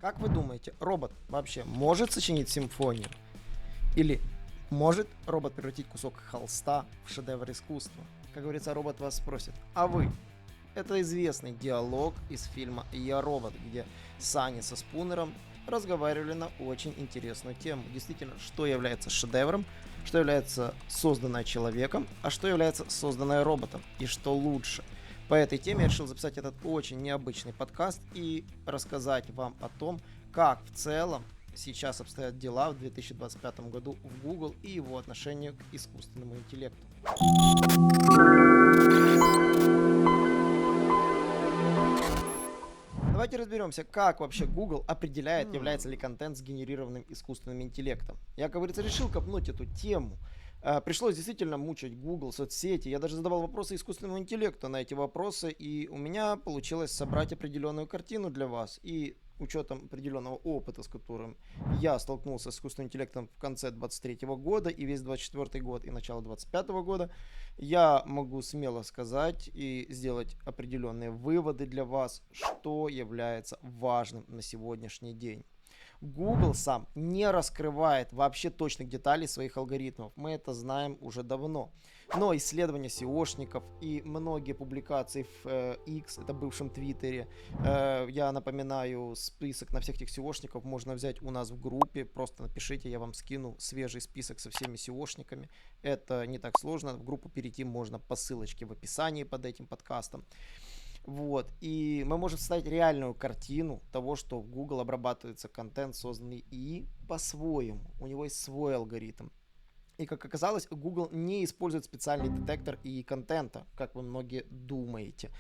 Как вы думаете, робот вообще может сочинить симфонию? Или может робот превратить кусок холста в шедевр искусства? Как говорится, робот вас спросит, а вы? Это известный диалог из фильма «Я робот», где Сани со Спунером разговаривали на очень интересную тему. Действительно, что является шедевром, что является созданное человеком, а что является созданное роботом, и что лучше. По этой теме я решил записать этот очень необычный подкаст и рассказать вам о том, как в целом сейчас обстоят дела в 2025 году в Google и его отношению к искусственному интеллекту. Давайте разберемся, как вообще Google определяет, является ли контент сгенерированным искусственным интеллектом. Я, как говорится, решил копнуть эту тему. Пришлось действительно мучить Google, соцсети. Я даже задавал вопросы искусственному интеллекту на эти вопросы, и у меня получилось собрать определенную картину для вас. И учетом определенного опыта, с которым я столкнулся с искусственным интеллектом в конце 2023 года и весь 2024 год и начало 2025 года, я могу смело сказать и сделать определенные выводы для вас, что является важным на сегодняшний день. Google сам не раскрывает вообще точных деталей своих алгоритмов. Мы это знаем уже давно. Но исследования SEOшников и многие публикации в X, это бывшем Твиттере, я напоминаю, список на всех этих SEOшников можно взять у нас в группе. Просто напишите, я вам скину свежий список со всеми SEOшниками. Это не так сложно. В группу перейти можно по ссылочке в описании под этим подкастом. Вот, и мы можем составить реальную картину того, что в Google обрабатывается контент, созданный ИИ, по-своему. У него есть свой алгоритм. И, как оказалось, Google не использует специальный детектор ИИ контента, как вы многие думаете.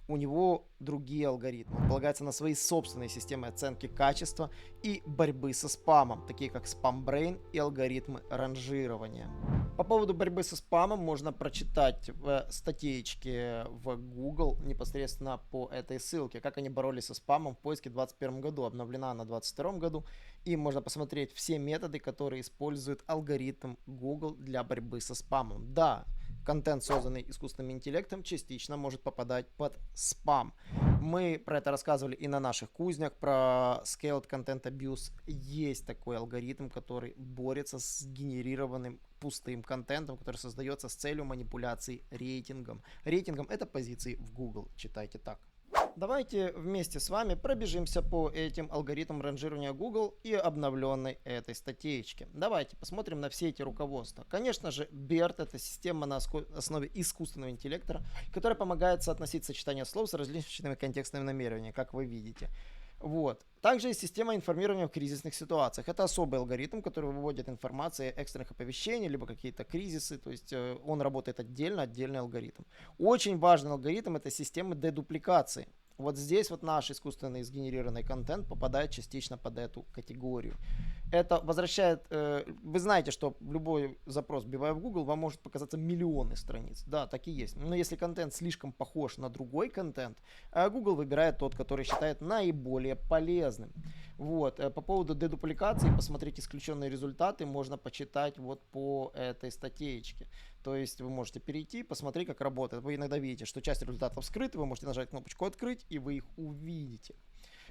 У него другие алгоритмы. Он полагается на свои собственные системы оценки качества и борьбы со спамом, такие как SpamBrain и алгоритмы ранжирования. По поводу борьбы со спамом можно прочитать в статейке в Google непосредственно по этой ссылке, как они боролись со спамом в поиске в 2021 году, обновлена на 2022 году, и можно посмотреть все методы, которые использует алгоритм Google для борьбы со спамом. Да, контент, созданный искусственным интеллектом, частично может попадать под спам. Мы про это рассказывали и на наших кузнях, про Scaled Content Abuse. Есть такой алгоритм, который борется с генерированным пустым контентом, который создается с целью манипуляции рейтингом. Рейтингом — это позиции в Google, читайте так. Давайте вместе с вами пробежимся по этим алгоритмам ранжирования Google и обновленной этой статейки. Давайте посмотрим на все эти руководства. Конечно же, BERT — это система на основе искусственного интеллекта, которая помогает соотносить сочетание слов с различными контекстными намерениями, как вы видите. Вот. Также есть система информирования в кризисных ситуациях. Это особый алгоритм, который выводит информацию о экстренных оповещениях, либо какие-то кризисы. То есть он работает отдельно, отдельный алгоритм. Очень важный алгоритм — это система дедупликации. Вот здесь вот наш искусственный сгенерированный контент попадает частично под эту категорию. Это возвращает... вы знаете, что любой запрос, вбивая в Google, вам может показаться миллионы страниц. Да, так и есть. Но если контент слишком похож на другой контент, Google выбирает тот, который считает наиболее полезным. Вот. По поводу дедупликации, посмотреть исключенные результаты, можно почитать вот по этой статейке. То есть вы можете перейти, посмотреть, как работает. Вы иногда видите, что часть результатов скрыты, вы можете нажать кнопочку «Открыть», и вы их увидите.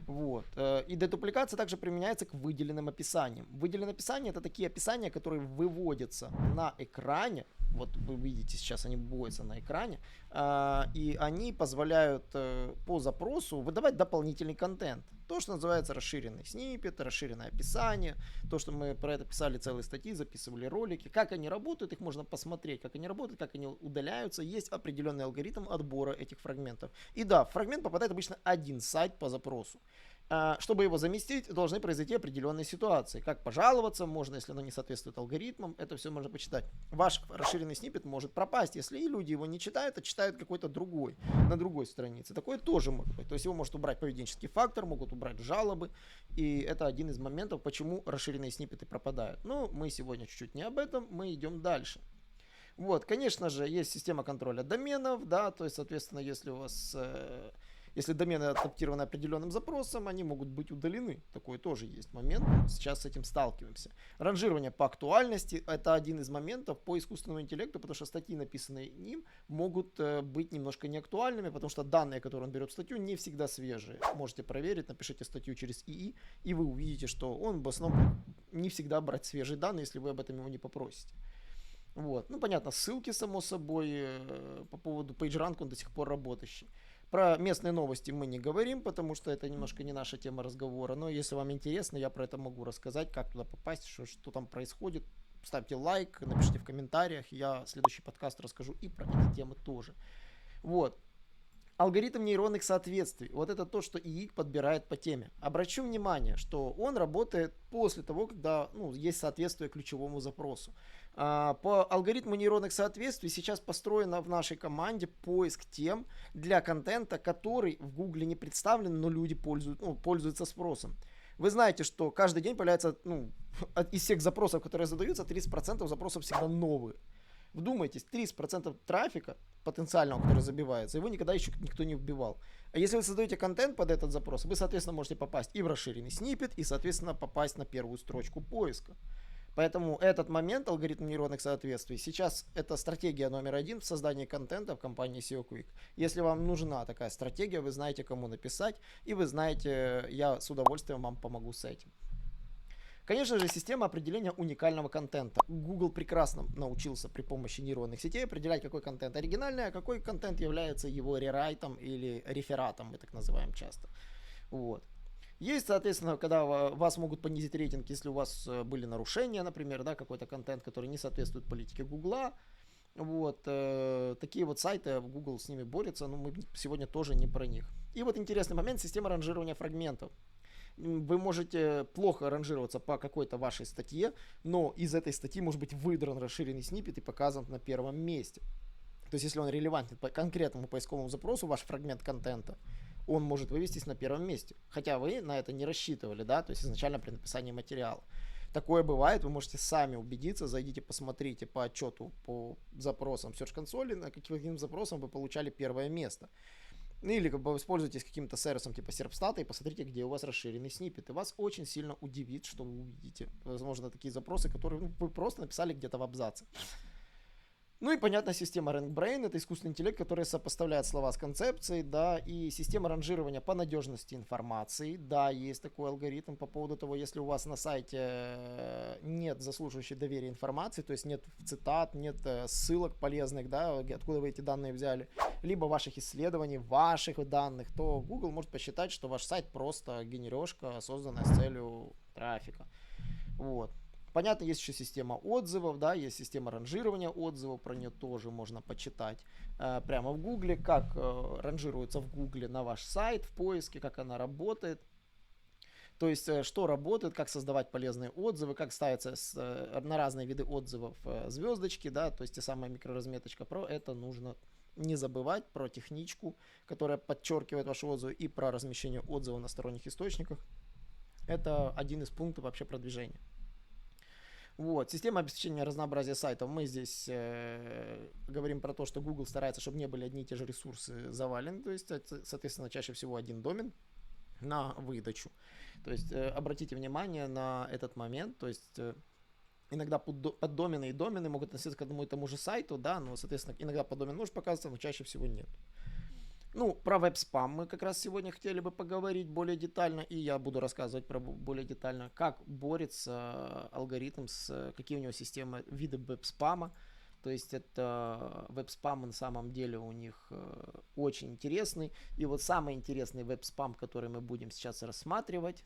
Вот. И дедупликация также применяется к выделенным описаниям. Выделенные описания — это такие описания, которые выводятся на экране. Вот вы видите, сейчас они выводятся на экране. И они позволяют по запросу выдавать дополнительный контент. То, что называется расширенный сниппет, расширенное описание. То, что мы про это писали целые статьи, записывали ролики. Как они работают, их можно посмотреть. Как они работают, как они удаляются. Есть определенный алгоритм отбора этих фрагментов. И да, в фрагмент попадает обычно один сайт по запросу. Чтобы его заместить, должны произойти определенные ситуации. Как пожаловаться можно, если оно не соответствует алгоритмам. Это все можно почитать. Ваш расширенный сниппет может пропасть, если и люди его не читают, а читают какой-то другой, на другой странице. Такое тоже может быть. То есть его может убрать поведенческий фактор, могут убрать жалобы. И это один из моментов, почему расширенные сниппеты пропадают. Но мы сегодня чуть-чуть не об этом, мы идем дальше. Вот, конечно же, есть система контроля доменов, да, то есть, соответственно, если у вас Если домены адаптированы определенным запросом, они могут быть удалены. Такой тоже есть момент. Сейчас с этим сталкиваемся. Ранжирование по актуальности – это один из моментов по искусственному интеллекту, потому что статьи, написанные им, могут быть немножко неактуальными, потому что данные, которые он берет в статью, не всегда свежие. Можете проверить, напишите статью через ИИ, и вы увидите, что он в основном не всегда брать свежие данные, если вы об этом его не попросите. Вот. Ну, понятно, ссылки, само собой, по поводу PageRank, он до сих пор работающий. Про местные новости мы не говорим, потому что это немножко не наша тема разговора. Но если вам интересно, я про это могу рассказать, как туда попасть, что там происходит. Ставьте лайк, напишите в комментариях. Я в следующий подкаст расскажу и про эти темы тоже. Вот. Алгоритм нейронных соответствий. Вот это то, что ИИ подбирает по теме. Обращу внимание, что он работает после того, когда есть соответствие ключевому запросу. По алгоритму нейронных соответствий сейчас построено в нашей команде поиск тем для контента, который в Гугле не представлен, но люди пользуются спросом. Вы знаете, что каждый день появляется, из всех запросов, которые задаются, 30% запросов всегда новые. Вдумайтесь, 30% трафика потенциального, который забивается, его никогда еще никто не вбивал. А если вы создаете контент под этот запрос, вы, соответственно, можете попасть и в расширенный сниппет, и, соответственно, попасть на первую строчку поиска. Поэтому этот момент, алгоритм нейронных соответствий, сейчас это стратегия номер один в создании контента в компании SEO Quick. Если вам нужна такая стратегия, вы знаете, кому написать, и вы знаете, я с удовольствием вам помогу с этим. Конечно же, система определения уникального контента. Google прекрасно научился при помощи нейронных сетей определять, какой контент оригинальный, а какой контент является его рерайтом или рефератом, мы так называем часто. Вот. Есть, соответственно, когда вас могут понизить рейтинг, если у вас были нарушения, например, да, какой-то контент, который не соответствует политике Гугла. Вот, такие вот сайты, Google с ними борется, но мы сегодня тоже не про них. И вот интересный момент, система ранжирования фрагментов. Вы можете плохо ранжироваться по какой-то вашей статье, но из этой статьи может быть выдран расширенный сниппет и показан на первом месте. То есть, если он релевантен по конкретному поисковому запросу, ваш фрагмент контента, он может вывестись на первом месте. Хотя вы на это не рассчитывали, да, то есть изначально при написании материала. Такое бывает, вы можете сами убедиться, зайдите, посмотрите по отчету по запросам в Search Console, на каким запросам вы получали первое место. Или как бы воспользуйтесь каким-то сервисом типа Serpstat и посмотрите, где у вас расширенный сниппет. И вас очень сильно удивит, что вы увидите. Возможно, такие запросы, которые вы просто написали где-то в абзаце. Ну и, понятно, система RankBrain — это искусственный интеллект, который сопоставляет слова с концепцией, да, и система ранжирования по надежности информации. Да, есть такой алгоритм по поводу того, если у вас на сайте нет заслуживающей доверия информации, то есть нет цитат, нет ссылок полезных, да, откуда вы эти данные взяли, либо ваших исследований, ваших данных, то Google может посчитать, что ваш сайт просто генережка, созданная с целью трафика. Вот. Понятно, есть еще система отзывов, да, есть система ранжирования отзывов, про нее тоже можно почитать прямо в Гугле, как ранжируется в Гугле на ваш сайт в поиске, как она работает. То есть, что работает, как создавать полезные отзывы, как ставятся на разные виды отзывов звездочки, да, то есть те самая микроразметочка. Про это нужно не забывать, про техничку, которая подчеркивает ваши отзывы, и про размещение отзывов на сторонних источниках. Это один из пунктов вообще продвижения. Вот, система обеспечения разнообразия сайтов. Мы здесь говорим про то, что Google старается, чтобы не были одни и те же ресурсы завалены. То есть, это, соответственно, чаще всего один домен на выдачу. То есть, обратите внимание на этот момент. То есть, иногда поддомены и домены могут относиться к одному и тому же сайту, да, но, соответственно, иногда поддомен может показываться, но чаще всего нет. Ну, про веб-спам мы как раз сегодня хотели бы поговорить более детально, и я буду рассказывать про более детально, как борется алгоритм, какие у него системы, виды веб-спама. То есть это веб-спам на самом деле у них очень интересный. И вот самый интересный веб-спам, который мы будем сейчас рассматривать,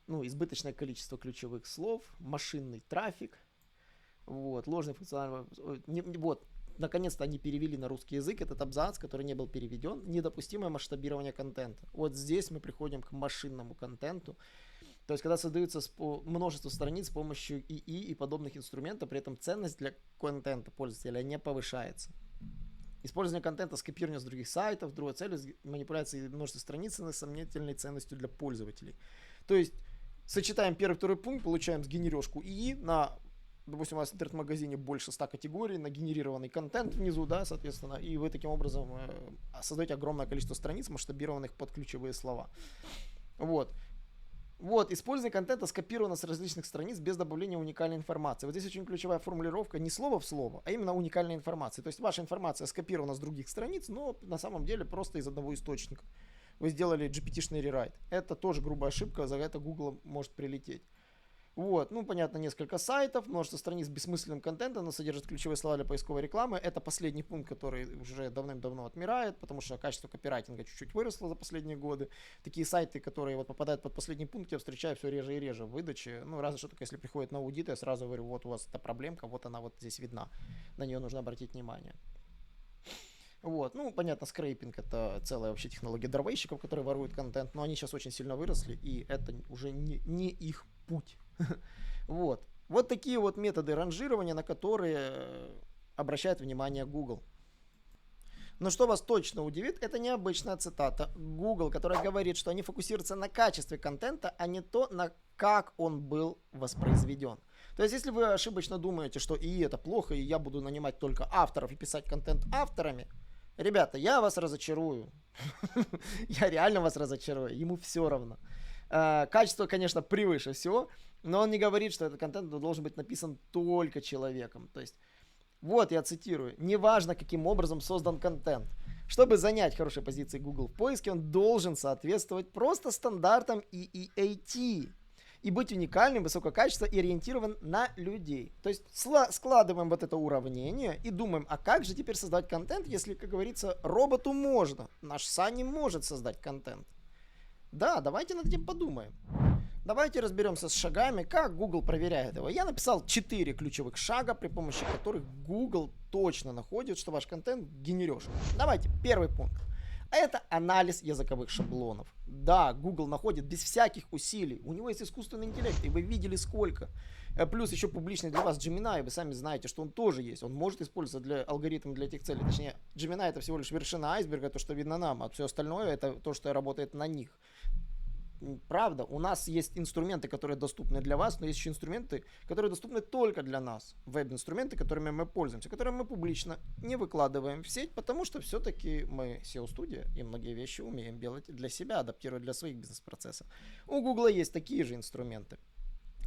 избыточное количество ключевых слов, машинный трафик, вот, ложный функциональный, вот. Наконец-то они перевели на русский язык этот абзац, который не был переведен. Недопустимое масштабирование контента. Вот здесь мы приходим к машинному контенту. То есть, когда создаются множество страниц с помощью ИИ и подобных инструментов, при этом ценность для контента пользователя не повышается. Использование контента с копированием с других сайтов, другой целью манипуляции множества страниц с сомнительной ценностью для пользователей. То есть, сочетаем первый и второй пункт, получаем сгенережку ИИ на допустим, у вас в интернет-магазине больше 100 категорий, нагенерированный контент внизу, да, соответственно, и вы таким образом создаете огромное количество страниц, масштабированных под ключевые слова. Вот. Вот, использование контента скопировано с различных страниц без добавления уникальной информации. Вот здесь очень ключевая формулировка не слово в слово, а именно уникальной информации. То есть ваша информация скопирована с других страниц, но на самом деле просто из одного источника. Вы сделали GPT-шный рерайт. Это тоже грубая ошибка, за это Google может прилететь. Вот, ну, понятно, несколько сайтов, множество страниц с бессмысленным контентом, но содержит ключевые слова для поисковой рекламы. Это последний пункт, который уже давным-давно отмирает, потому что качество копирайтинга чуть-чуть выросло за последние годы. Такие сайты, которые вот попадают под последний пункт, я встречаю все реже и реже в выдаче. Ну, разве что только если приходит на аудит, я сразу говорю, вот у вас эта проблемка, вот она вот здесь видна. На нее нужно обратить внимание. Вот, ну, понятно, скрейпинг — это целая вообще технология дровейщиков, которые воруют контент, но они сейчас очень сильно выросли, и это уже не их путь. Вот. Вот такие вот методы ранжирования, на которые обращает внимание Google. Но что вас точно удивит, это необычная цитата Google, которая говорит, что они фокусируются на качестве контента, а не то, на как он был воспроизведен. То есть, если вы ошибочно думаете, что и это плохо, и я буду нанимать только авторов и писать контент авторами, ребята, я вас разочарую. Я реально вас разочарую. Ему все равно. Качество, конечно, превыше всего, но он не говорит, что этот контент должен быть написан только человеком. То есть, вот я цитирую: неважно, каким образом создан контент. Чтобы занять хорошие позиции Google в поиске, он должен соответствовать просто стандартам EEAT и быть уникальным, высокого качества и ориентирован на людей. То есть складываем вот это уравнение и думаем, а как же теперь создать контент, если, как говорится, роботу можно, наш Саня может создать контент. Да, давайте над этим подумаем. Давайте разберемся с шагами, как Google проверяет его. Я написал 4 ключевых шага, при помощи которых Google точно находит, что ваш контент генерёшка. Давайте, первый пункт. Это анализ языковых шаблонов. Да, Google находит без всяких усилий. У него есть искусственный интеллект, и вы видели сколько. Плюс еще публичный для вас Gemini, вы сами знаете, что он тоже есть. Он может использоваться для алгоритмов для этих целей. Точнее, Gemini — это всего лишь вершина айсберга, то, что видно нам, а все остальное — это то, что работает на них. Правда, у нас есть инструменты, которые доступны для вас, но есть еще инструменты, которые доступны только для нас. Веб-инструменты, которыми мы пользуемся, которые мы публично не выкладываем в сеть, потому что все-таки мы SEO-студия и многие вещи умеем делать для себя, адаптировать для своих бизнес-процессов. У Google есть такие же инструменты.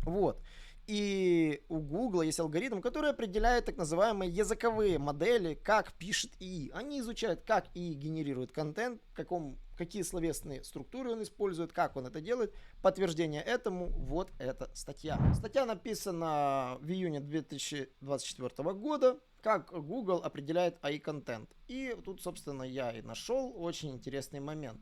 Вот. И у Google есть алгоритм, который определяет так называемые языковые модели, как пишет ИИ. Они изучают, как ИИ генерирует контент, какие словесные структуры он использует, как он это делает. Подтверждение этому вот эта статья. Статья написана в июне 2024 года, как Google определяет AI-контент. И тут, собственно, я и нашел очень интересный момент.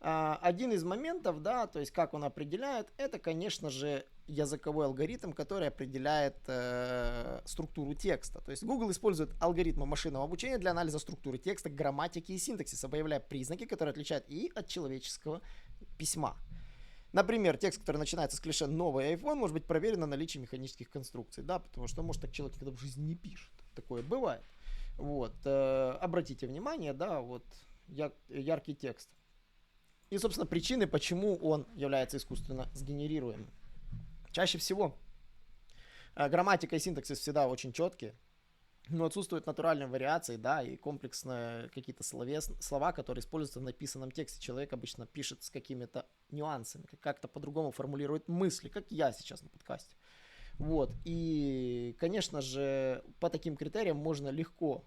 Один из моментов, да, то есть как он определяет, это, конечно же, языковой алгоритм, который определяет структуру текста. То есть Google использует алгоритмы машинного обучения для анализа структуры текста, грамматики и синтаксиса, выявляя признаки, которые отличают и от человеческого письма. Например, текст, который начинается с клише «новый iPhone», может быть проверен на наличие механических конструкций, да, потому что, может, так человек никогда в жизни не пишет. Такое бывает. Вот. Обратите внимание, да, вот яркий текст. И, собственно, причины, почему он является искусственно сгенерируемым. Чаще всего грамматика и синтаксис всегда очень четкие, но отсутствуют натуральные вариации, да, и комплексные какие-то слова, которые используются в написанном тексте. Человек обычно пишет с какими-то нюансами, как-то по-другому формулирует мысли, как я сейчас на подкасте. Вот, и, конечно же, по таким критериям можно легко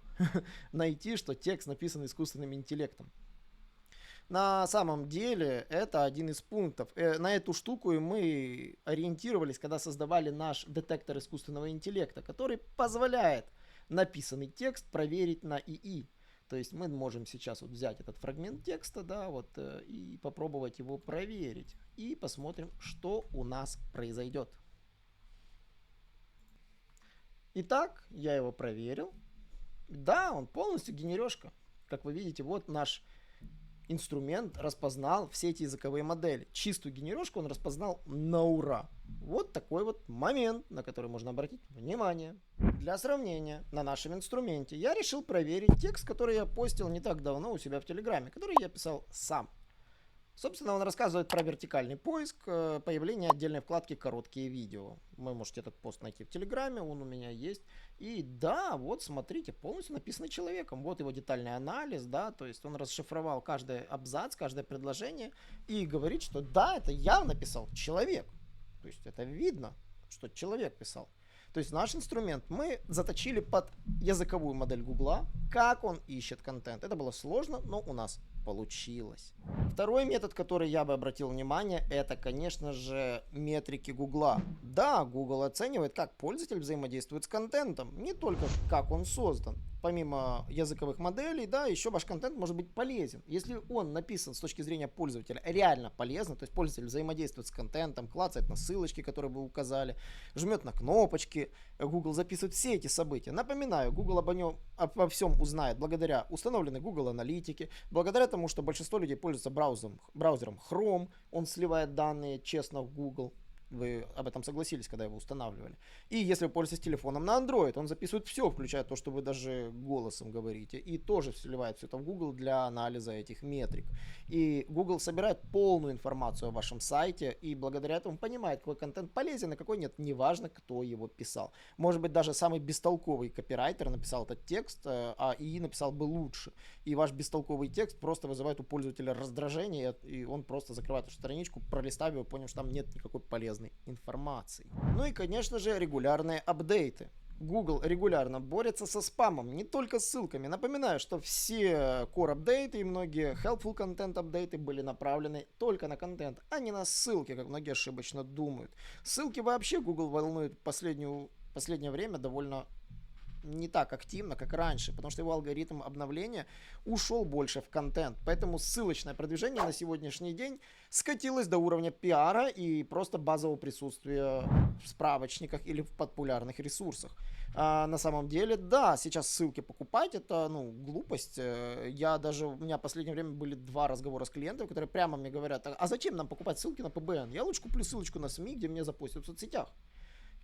найти, что текст написан искусственным интеллектом. На самом деле это один из пунктов. На эту штуку мы ориентировались, когда создавали наш детектор искусственного интеллекта, который позволяет написанный текст проверить на ИИ. То есть мы можем сейчас вот взять этот фрагмент текста, да, вот, и попробовать его проверить. И посмотрим, что у нас произойдет. Итак, я его проверил. Да, он полностью генерёшка. Как вы видите, вот наш инструмент распознал все эти языковые модели. Чистую генерёшку он распознал на ура. Вот такой вот момент, на который можно обратить внимание. Для сравнения, на нашем инструменте я решил проверить текст, который я постил не так давно у себя в Телеграме, который я писал сам. Собственно, он рассказывает про вертикальный поиск, появление отдельной вкладки «Короткие видео». Вы можете этот пост найти в Телеграме, он у меня есть. И да, вот смотрите, полностью написано человеком. Вот его детальный анализ, да, то есть он расшифровал каждый абзац, каждое предложение и говорит, что да, это явно писал человек. То есть это видно, что человек писал. То есть наш инструмент мы заточили под языковую модель Гугла, как он ищет контент. Это было сложно, но у нас получилось. Второй метод, который я бы обратил внимание, это, конечно же, метрики Гугла. Да, Google оценивает, как пользователь взаимодействует с контентом, не только как он создан. Помимо языковых моделей, да, еще ваш контент может быть полезен. Если он написан с точки зрения пользователя реально полезно, то есть пользователь взаимодействует с контентом, клацает на ссылочки, которые вы указали, жмет на кнопочки, Google записывает все эти события. Напоминаю, Google обо всем узнает благодаря установленной Google аналитике, благодаря тому, что большинство людей пользуются браузером Chrome, он сливает данные честно в Google. Вы об этом согласились, когда его устанавливали. И если вы пользуетесь телефоном на Android, он записывает все, включая то, что вы даже голосом говорите. И тоже сливает все это в Google для анализа этих метрик. И Google собирает полную информацию о вашем сайте. И благодаря этому понимает, какой контент полезен, а какой нет. Неважно, кто его писал. Может быть, даже самый бестолковый копирайтер написал этот текст, а ИИ написал бы лучше. И ваш бестолковый текст просто вызывает у пользователя раздражение. И он просто закрывает эту страничку, пролистав его, понял, что там нет никакой полезной информации. Ну и, конечно же, регулярные апдейты. Google регулярно борется со спамом, не только ссылками. Напоминаю, что все core апдейты и многие helpful content апдейты были направлены только на контент, а не на ссылки, как многие ошибочно думают. Ссылки вообще Google волнует последнее время довольно не так активно, как раньше, потому что его алгоритм обновления ушел больше в контент. Поэтому ссылочное продвижение на сегодняшний день скатилось до уровня пиара и просто базового присутствия в справочниках или в популярных ресурсах. А на самом деле, да, сейчас ссылки покупать это, глупость. У меня в последнее время были 2 разговора с клиентами, которые прямо мне говорят: а зачем нам покупать ссылки на PBN? Я лучше куплю ссылочку на СМИ, где мне запустят в соцсетях.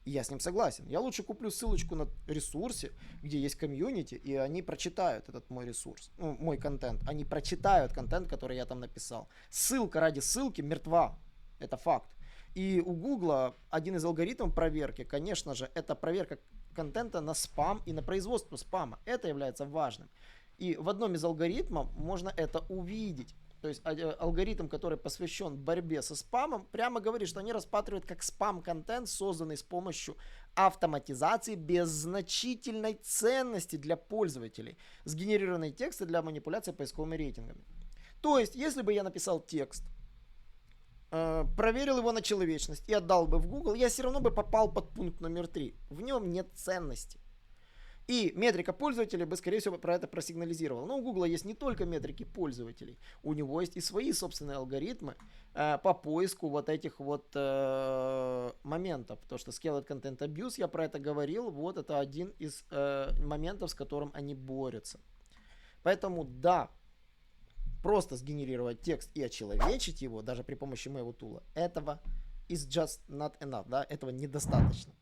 И я с ним согласен. Я лучше куплю ссылочку на ресурсе, где есть комьюнити, и они прочитают этот мой ресурс, мой контент. Они прочитают контент, который я там написал. Ссылка ради ссылки мертва. Это факт. И у Гугла один из алгоритмов проверки, конечно же, это проверка контента на спам и на производство спама. Это является важным. И в одном из алгоритмов можно это увидеть. То есть алгоритм, который посвящен борьбе со спамом, прямо говорит, что они рассматривают как спам-контент, созданный с помощью автоматизации без значительной ценности для пользователей, сгенерированные тексты для манипуляции поисковыми рейтингами. То есть, если бы я написал текст, проверил его на человечность и отдал бы в Google, я все равно бы попал под пункт номер 3. В нем нет ценности. И метрика пользователей бы, скорее всего, про это просигнализировала. Но у Google есть не только метрики пользователей, у него есть и свои собственные алгоритмы по поиску вот этих вот моментов. То, что Scaled Content Abuse, я про это говорил, вот это один из моментов, с которым они борются. Поэтому да, просто сгенерировать текст и очеловечить его, даже при помощи моего тула, этого is just not enough, да, этого недостаточно.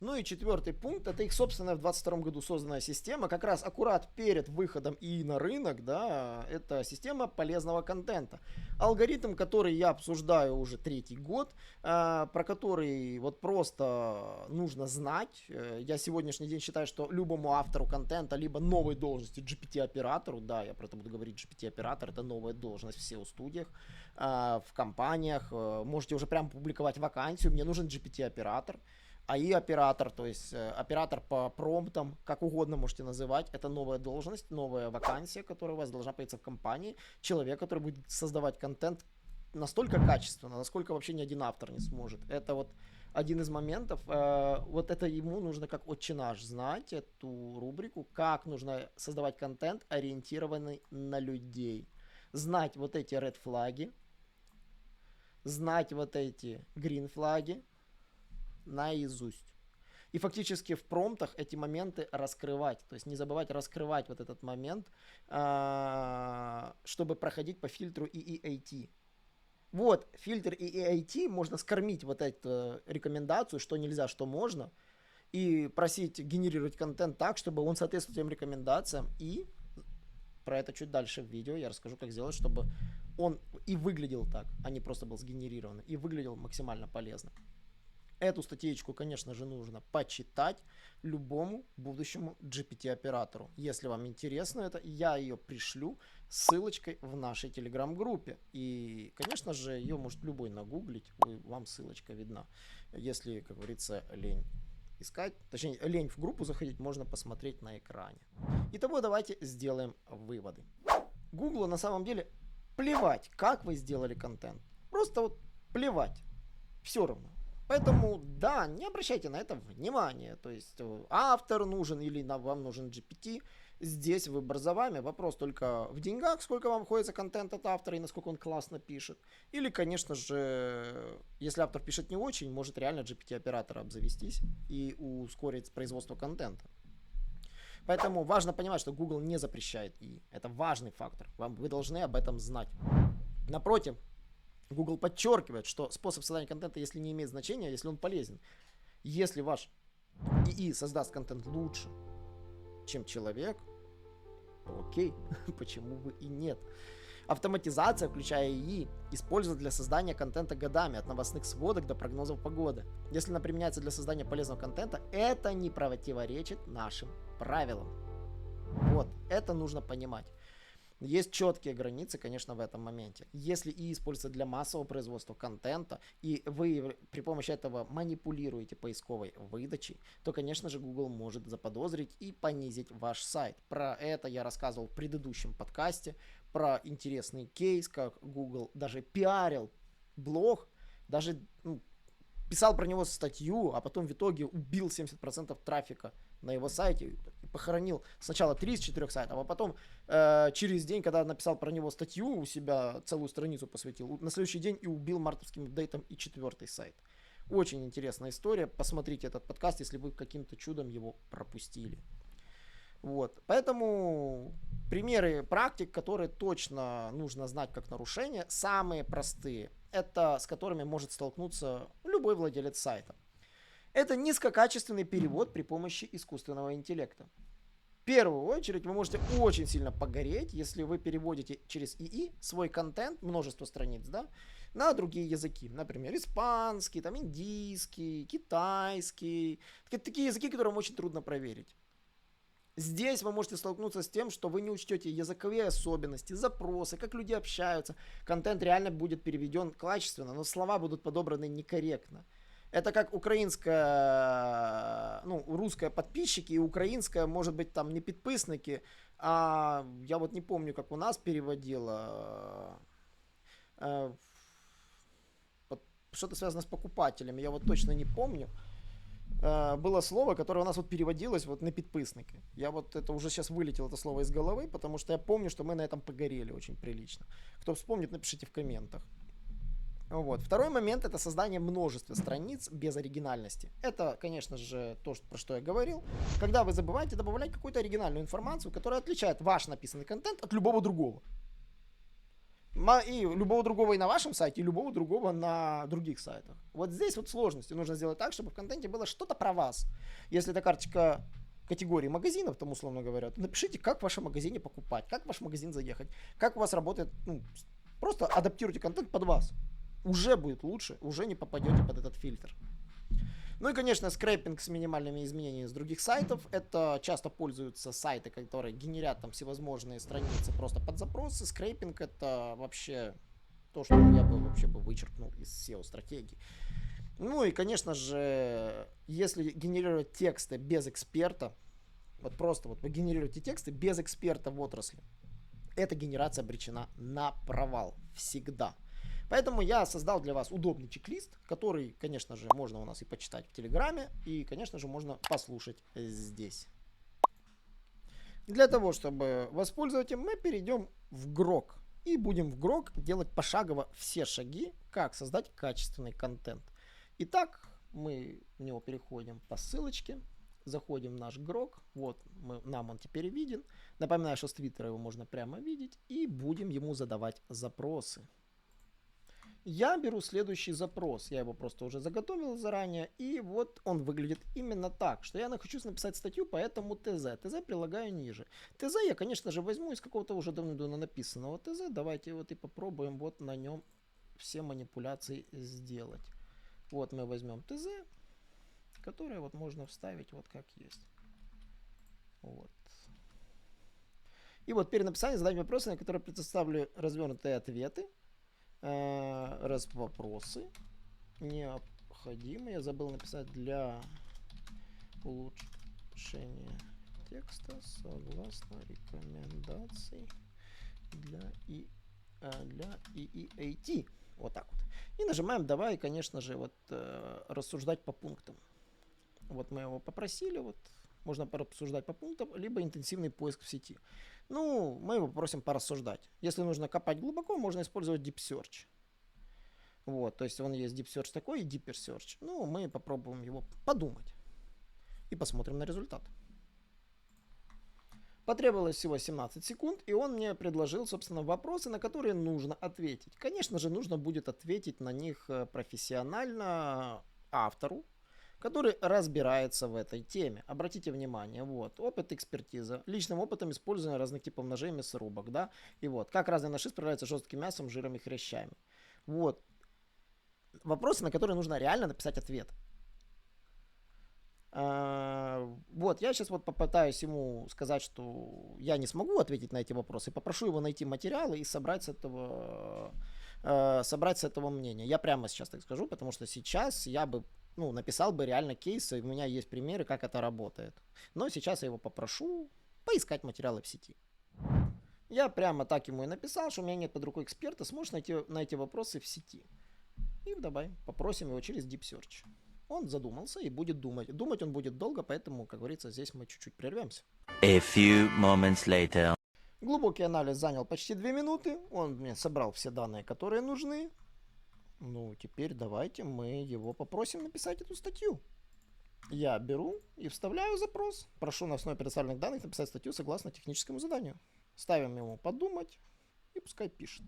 Ну и 4-й пункт, это их собственная в 2022 году созданная система, как раз аккурат перед выходом ИИ на рынок, да, это система полезного контента. Алгоритм, который я обсуждаю уже 3-й год, про который вот просто нужно знать. Я сегодняшний день считаю, что любому автору контента, либо новой должности GPT-оператору, да, я про это буду говорить, GPT-оператор, это новая должность в SEO-студиях, в компаниях, можете уже прямо публиковать вакансию, мне нужен GPT-оператор. АИ-оператор, то есть оператор по промптам, как угодно можете называть, это новая должность, новая вакансия, которая у вас должна появиться в компании. Человек, который будет создавать контент настолько качественно, насколько вообще ни один автор не сможет. Это вот один из моментов. Вот это ему нужно как отче наш знать, эту рубрику, как нужно создавать контент, ориентированный на людей. Знать вот эти red флаги, знать вот эти green флаги наизусть. И фактически в промптах эти моменты раскрывать. То есть не забывать раскрывать вот этот момент, чтобы проходить по фильтру EEAT. Вот, фильтр EEAT можно скормить вот эту рекомендацию, что нельзя, что можно, и просить генерировать контент так, чтобы он соответствовал тем рекомендациям. И про это чуть дальше в видео я расскажу, как сделать, чтобы он и выглядел так, а не просто был сгенерирован, и выглядел максимально полезно. Эту статейку, конечно же, нужно почитать любому будущему GPT-оператору. Если вам интересно это, я ее пришлю ссылочкой в нашей телеграм-группе. И, конечно же, ее может любой нагуглить, вам ссылочка видна. Если, как говорится, лень искать, точнее, лень в группу заходить, можно посмотреть на экране. Итого, давайте сделаем выводы. Гуглу на самом деле плевать, как вы сделали контент. Просто вот плевать. Все равно. Поэтому, да, не обращайте на это внимания. То есть автор нужен или вам нужен GPT. Здесь выбор за вами. Вопрос только в деньгах, сколько вам обходится контент от автора и насколько он классно пишет. Или, конечно же, если автор пишет не очень, может реально GPT-оператора обзавестись и ускорить производство контента. Поэтому важно понимать, что Google не запрещает ИИ. Это важный фактор. Вы должны об этом знать. Напротив, Google подчеркивает, что способ создания контента, если не имеет значения, если он полезен. Если ваш ИИ создаст контент лучше, чем человек, то окей, почему бы и нет. Автоматизация, включая ИИ, используется для создания контента годами, от новостных сводок до прогнозов погоды. Если она применяется для создания полезного контента, это не противоречит нашим правилам. Вот, это нужно понимать. Есть четкие границы, конечно, в этом моменте. Если ИИ используется для массового производства контента, и вы при помощи этого манипулируете поисковой выдачей, то, конечно же, Google может заподозрить и понизить ваш сайт. Про это я рассказывал в предыдущем подкасте, про интересный кейс, как Google даже пиарил блог, даже писал про него статью, а потом в итоге убил 70% трафика на его сайте и похоронил сначала 3 из 4 сайтов, а потом через день, когда написал про него статью, у себя целую страницу посвятил, на следующий день и убил мартовским апдейтом и 4-й сайт. Очень интересная история. Посмотрите этот подкаст, если вы каким-то чудом его пропустили. Вот. Поэтому примеры практик, которые точно нужно знать как нарушение, самые простые. Это с которыми может столкнуться любой владелец сайта. Это низкокачественный перевод при помощи искусственного интеллекта. В первую очередь вы можете очень сильно погореть, если вы переводите через ИИ свой контент, множество страниц, да, на другие языки. Например, испанский, там, индийский, китайский. Такие языки, которые очень трудно проверить. Здесь вы можете столкнуться с тем, что вы не учтете языковые особенности, запросы, как люди общаются. Контент реально будет переведен качественно, но слова будут подобраны некорректно. Это как украинская, русская подписчики и украинская, может быть, там не подписники, а я вот не помню, как у нас переводила. Что-то связано с покупателями, я вот точно не помню. Было слово, которое у нас вот переводилось вот на подписники. Я вот это уже сейчас вылетел это слово из головы, потому что я помню, что мы на этом погорели очень прилично. Кто вспомнит, напишите в комментах. Вот. Второй момент — это создание множества страниц без оригинальности. Это, конечно же, то, про что я говорил. Когда вы забываете добавлять какую-то оригинальную информацию, которая отличает ваш написанный контент от любого другого. И любого другого и на вашем сайте, и любого другого на других сайтах. Вот здесь вот сложности. Нужно сделать так, чтобы в контенте было что-то про вас. Если это карточка категории магазинов, там условно говоря, то напишите, как в вашем магазине покупать, как в ваш магазин заехать, как у вас работает. Просто адаптируйте контент под вас. Уже будет лучше, уже не попадете под этот фильтр. Ну и, конечно, скрэпинг с минимальными изменениями с других сайтов. Это часто пользуются сайты, которые генерят там всевозможные страницы просто под запросы. Скрэпинг — это вообще то, что я бы вообще вычеркнул из SEO-стратегий. Ну и, конечно же, если генерировать тексты без эксперта, вот просто вот вы генерируете тексты без эксперта в отрасли, эта генерация обречена на провал всегда. Поэтому я создал для вас удобный чек-лист, который, конечно же, можно у нас и почитать в Телеграме, и, конечно же, можно послушать здесь. Для того, чтобы воспользоваться им, мы перейдем в Grok. И будем в Grok делать пошагово все шаги, как создать качественный контент. Итак, мы в него переходим по ссылочке, заходим в наш Grok. Вот, нам он теперь виден. Напоминаю, что с Твиттера его можно прямо видеть. И будем ему задавать запросы. Я беру следующий запрос, я его просто уже заготовил заранее, и вот он выглядит именно так, что я хочу написать статью по этому ТЗ. ТЗ прилагаю ниже. ТЗ я, конечно же, возьму из какого-то уже давно написанного ТЗ, давайте вот и попробуем вот на нем все манипуляции сделать. Вот мы возьмем ТЗ, которое вот можно вставить вот как есть. Вот. И вот перед написанием задать вопросы, на которые предоставлю развернутые ответы. Раз вопросы необходимы. Я забыл написать для улучшения текста согласно рекомендаций для EEAT. Вот так вот. И нажимаем «Давай», конечно же, вот рассуждать по пунктам. Вот мы его попросили, вот можно порассуждать по пунктам, либо интенсивный поиск в сети. Ну, мы его просим порассуждать. Если нужно копать глубоко, можно использовать Deep Search. Вот, то есть он есть Deep Search такой и Deeper Search. Ну, мы попробуем его подумать. И посмотрим на результат. Потребовалось всего 17 секунд, и он мне предложил, собственно, вопросы, на которые нужно ответить. Конечно же, нужно будет ответить на них профессионально автору, который разбирается в этой теме. Обратите внимание, вот, опыт, экспертиза, личным опытом использования разных типов ножей, мясорубок, да, и вот, как разные ножи справляются с жестким мясом, жиром и хрящами. Вот, вопросы, на которые нужно реально написать ответ. Вот, я сейчас вот попытаюсь ему сказать, что я не смогу ответить на эти вопросы, попрошу его найти материалы и собрать с этого мнения. Я прямо сейчас так скажу, потому что сейчас я бы написал бы реально кейсы, у меня есть примеры, как это работает. Но сейчас я его попрошу поискать материалы в сети. Я прямо так ему и написал, что у меня нет под рукой эксперта, сможешь найти на эти вопросы в сети. И давай попросим его через Deep Search. Он задумался и будет думать. Думать он будет долго, поэтому, как говорится, здесь мы чуть-чуть прервемся. A few moments later. Глубокий анализ занял почти 2 минуты. Он мне собрал все данные, которые нужны. Ну, теперь давайте мы его попросим написать эту статью. Я беру и вставляю запрос. Прошу на основе предоставленных данных написать статью согласно техническому заданию. Ставим ему подумать и пускай пишет.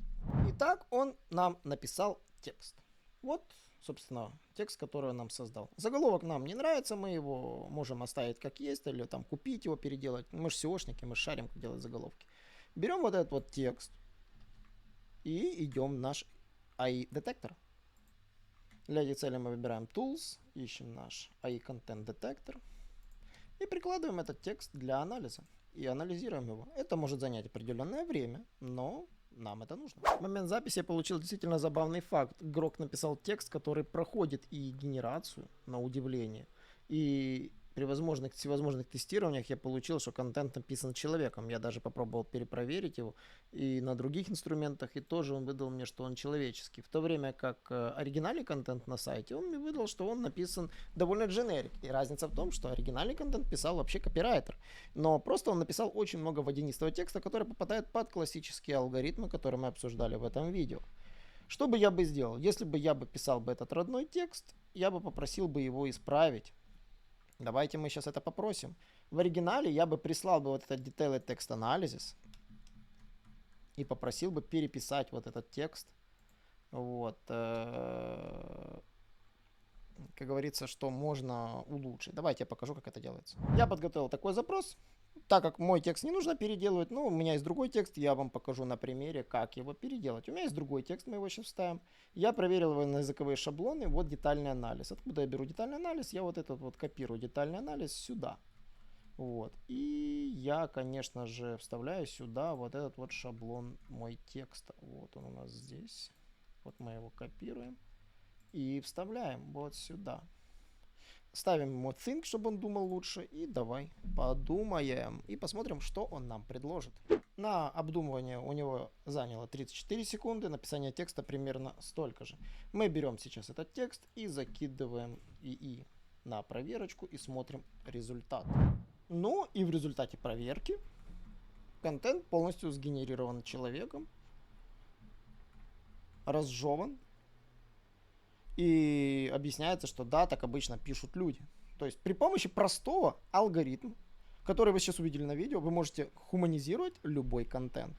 Итак, он нам написал текст. Вот, собственно, текст, который он нам создал. Заголовок нам не нравится, мы его можем оставить как есть, или там купить его, переделать. Мы же SEOшники, мы шарим, как делать заголовки. Берем вот этот вот текст и идем в наш AI-детектор. Для этой цели мы выбираем Tools, ищем наш AI Content Detector и прикладываем этот текст для анализа. И анализируем его. Это может занять определенное время, но нам это нужно. В момент записи я получил действительно забавный факт. Грок написал текст, который проходит и генерацию, на удивление. И при всевозможных тестированиях я получил, что контент написан человеком. Я даже попробовал перепроверить его и на других инструментах, и тоже он выдал мне, что он человеческий. В то время как оригинальный контент на сайте, он мне выдал, что он написан довольно дженерик. И разница в том, что оригинальный контент писал вообще копирайтер. Но просто он написал очень много водянистого текста, который попадает под классические алгоритмы, которые мы обсуждали в этом видео. Что бы я бы сделал? Если бы я писал этот родной текст, я бы попросил бы его исправить. Давайте мы сейчас это попросим. В оригинале я бы прислал бы вот этот Detailed Text Analysis и попросил бы переписать вот этот текст. Вот. Как говорится, что можно улучшить. Давайте я покажу, как это делается. Я подготовил такой запрос. Так как мой текст не нужно переделывать, но у меня есть другой текст, я вам покажу на примере, как его переделать. У меня есть другой текст, мы его сейчас вставим. Я проверил его на языковые шаблоны, вот детальный анализ. Откуда я беру детальный анализ? Я вот этот вот копирую детальный анализ сюда. Вот. И я, конечно же, вставляю сюда вот этот вот шаблон мой текста. Вот он у нас здесь. Вот мы его копируем и вставляем вот сюда. Ставим ему think, чтобы он думал лучше. И давай подумаем. И посмотрим, что он нам предложит. На обдумывание у него заняло 34 секунды. Написание текста примерно столько же. Мы берем сейчас этот текст и закидываем ИИ на проверочку. И смотрим результат. Ну и в результате проверки контент полностью сгенерирован человеком. Разжеван. И объясняется, что да, так обычно пишут люди. То есть при помощи простого алгоритма, который вы сейчас увидели на видео, вы можете хуманизировать любой контент.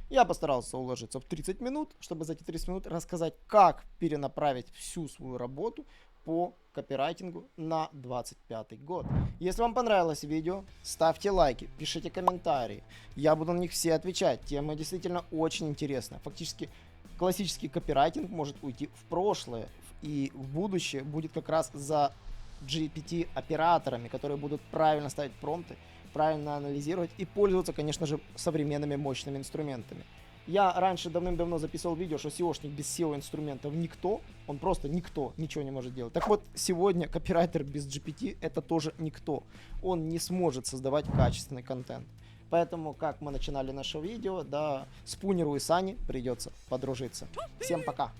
Я постарался уложиться в 30 минут, чтобы за эти 30 минут рассказать, как перенаправить всю свою работу по копирайтингу на 25 год. Если вам понравилось видео, ставьте лайки, пишите комментарии. Я буду на них все отвечать. Тема действительно очень интересная. Фактически классический копирайтинг может уйти в прошлое, и в будущее будет как раз за GPT-операторами, которые будут правильно ставить промпты, правильно анализировать и пользоваться, конечно же, современными мощными инструментами. Я раньше давным-давно записывал видео, что SEOшник без SEO-инструментов никто, он просто никто, ничего не может делать. Так вот, сегодня копирайтер без GPT это тоже никто. Он не сможет создавать качественный контент. Поэтому, как мы начинали наше видео, да, Спунеру и Сане придется подружиться. Всем пока!